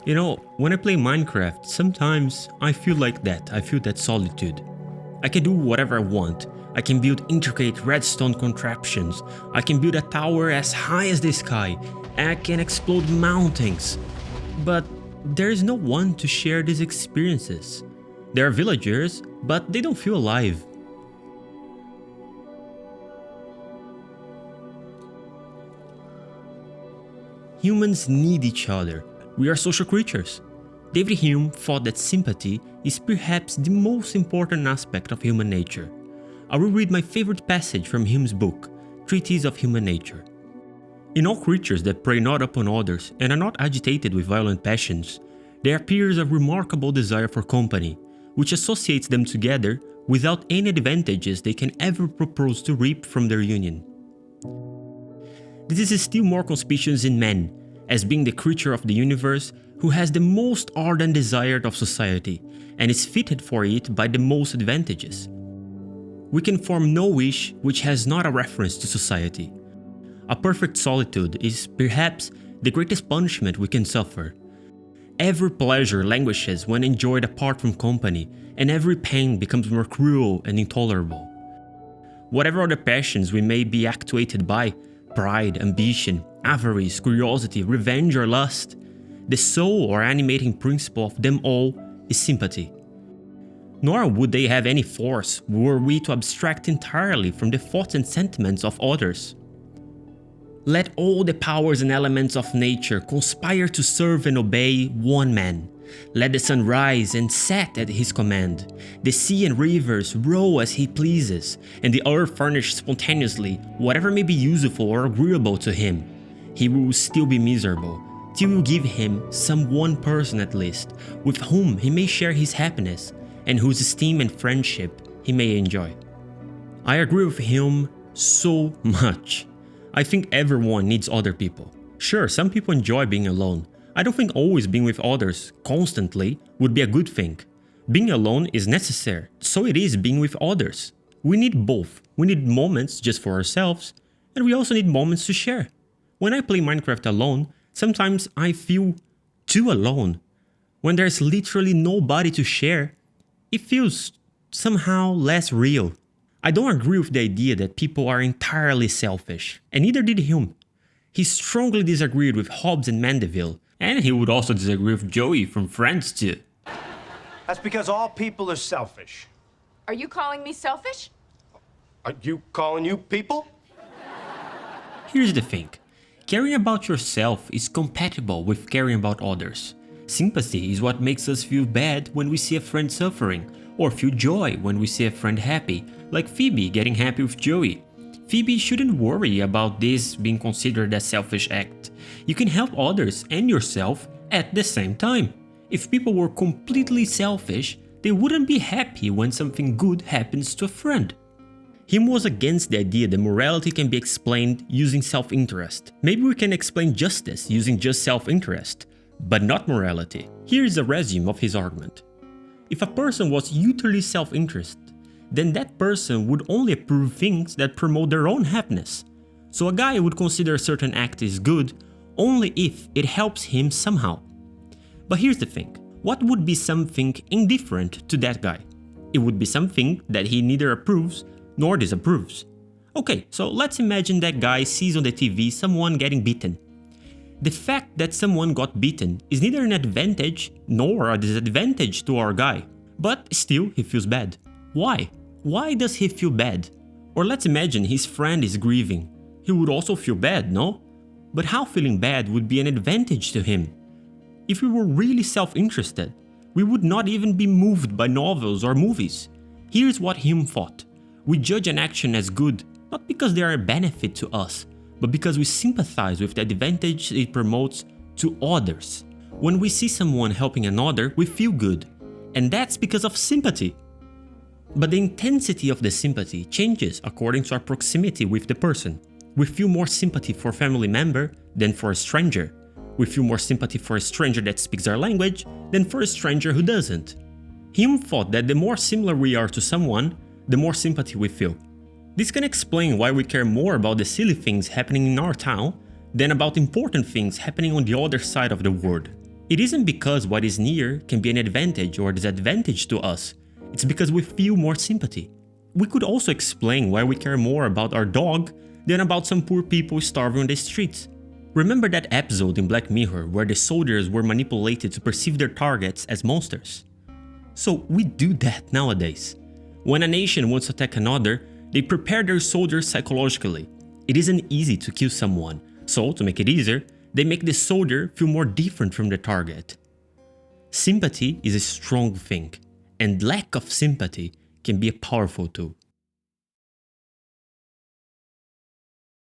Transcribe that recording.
When I play Minecraft, sometimes I feel like that. I feel that solitude. I can do whatever I want. I can build intricate redstone contraptions. I can build a tower as high as the sky. And I can explode mountains. But there is no one to share these experiences. There are villagers, but they don't feel alive. Humans need each other. We are social creatures. David Hume thought that sympathy is perhaps the most important aspect of human nature. I will read my favorite passage from Hume's book, Treatise of Human Nature. In all creatures that prey not upon others and are not agitated with violent passions, there appears a remarkable desire for company, which associates them together without any advantages they can ever propose to reap from their union. This is still more conspicuous in man, as being the creature of the universe who has the most ardent desire of society and is fitted for it by the most advantages. We can form no wish which has not a reference to society. A perfect solitude is perhaps the greatest punishment we can suffer. Every pleasure languishes when enjoyed apart from company, and every pain becomes more cruel and intolerable. Whatever other passions we may be actuated by, pride, ambition, avarice, curiosity, revenge or lust, the sole or animating principle of them all is sympathy. Nor would they have any force were we to abstract entirely from the thoughts and sentiments of others. Let all the powers and elements of nature conspire to serve and obey one man. Let the sun rise and set at his command, the sea and rivers roll as he pleases, and the earth furnish spontaneously whatever may be useful or agreeable to him. He will still be miserable, till you give him some one person at least, with whom he may share his happiness, and whose esteem and friendship he may enjoy. I agree with him so much. I think everyone needs other people. Sure, some people enjoy being alone. I don't think always being with others constantly would be a good thing. Being alone is necessary, so it is being with others. We need both. We need moments just for ourselves, and we also need moments to share. When I play Minecraft alone, sometimes I feel too alone. When there's literally nobody to share, it feels somehow less real. I don't agree with the idea that people are entirely selfish, and neither did Hume. He strongly disagreed with Hobbes and Mandeville, and he would also disagree with Joey from Friends too. That's because all people are selfish. Are you calling me selfish? Are you calling you people? Here's the thing. Caring about yourself is compatible with caring about others. Sympathy is what makes us feel bad when we see a friend suffering, or feel joy when we see a friend happy, like Phoebe getting happy with Joey. Phoebe shouldn't worry about this being considered a selfish act. You can help others and yourself at the same time. If people were completely selfish, they wouldn't be happy when something good happens to a friend. Hume was against the idea that morality can be explained using self-interest. Maybe we can explain justice using just self-interest, but not morality. Here is a resume of his argument. If a person was utterly self-interested, then that person would only approve things that promote their own happiness. So a guy would consider a certain act is good only if it helps him somehow. But here's the thing, what would be something indifferent to that guy? It would be something that he neither approves nor disapproves. Okay, so let's imagine that guy sees on the TV someone getting beaten. The fact that someone got beaten is neither an advantage nor a disadvantage to our guy, but still he feels bad. Why? Why does he feel bad? Or let's imagine his friend is grieving. He would also feel bad, no? But how feeling bad would be an advantage to him? If we were really self-interested, we would not even be moved by novels or movies. Here's what Hume thought. We judge an action as good, not because they are a benefit to us, but because we sympathize with the advantage it promotes to others. When we see someone helping another, we feel good, and that's because of sympathy. But the intensity of the sympathy changes according to our proximity with the person. We feel more sympathy for a family member than for a stranger. We feel more sympathy for a stranger that speaks our language than for a stranger who doesn't. Hume thought that the more similar we are to someone, the more sympathy we feel. This can explain why we care more about the silly things happening in our town than about important things happening on the other side of the world. It isn't because what is near can be an advantage or disadvantage to us, it's because we feel more sympathy. We could also explain why we care more about our dog than about some poor people starving on the streets. Remember that episode in Black Mirror where the soldiers were manipulated to perceive their targets as monsters? So we do that nowadays. When a nation wants to attack another, they prepare their soldiers psychologically. It isn't easy to kill someone, so to make it easier, they make the soldier feel more different from the target. Sympathy is a strong thing, and lack of sympathy can be a powerful tool.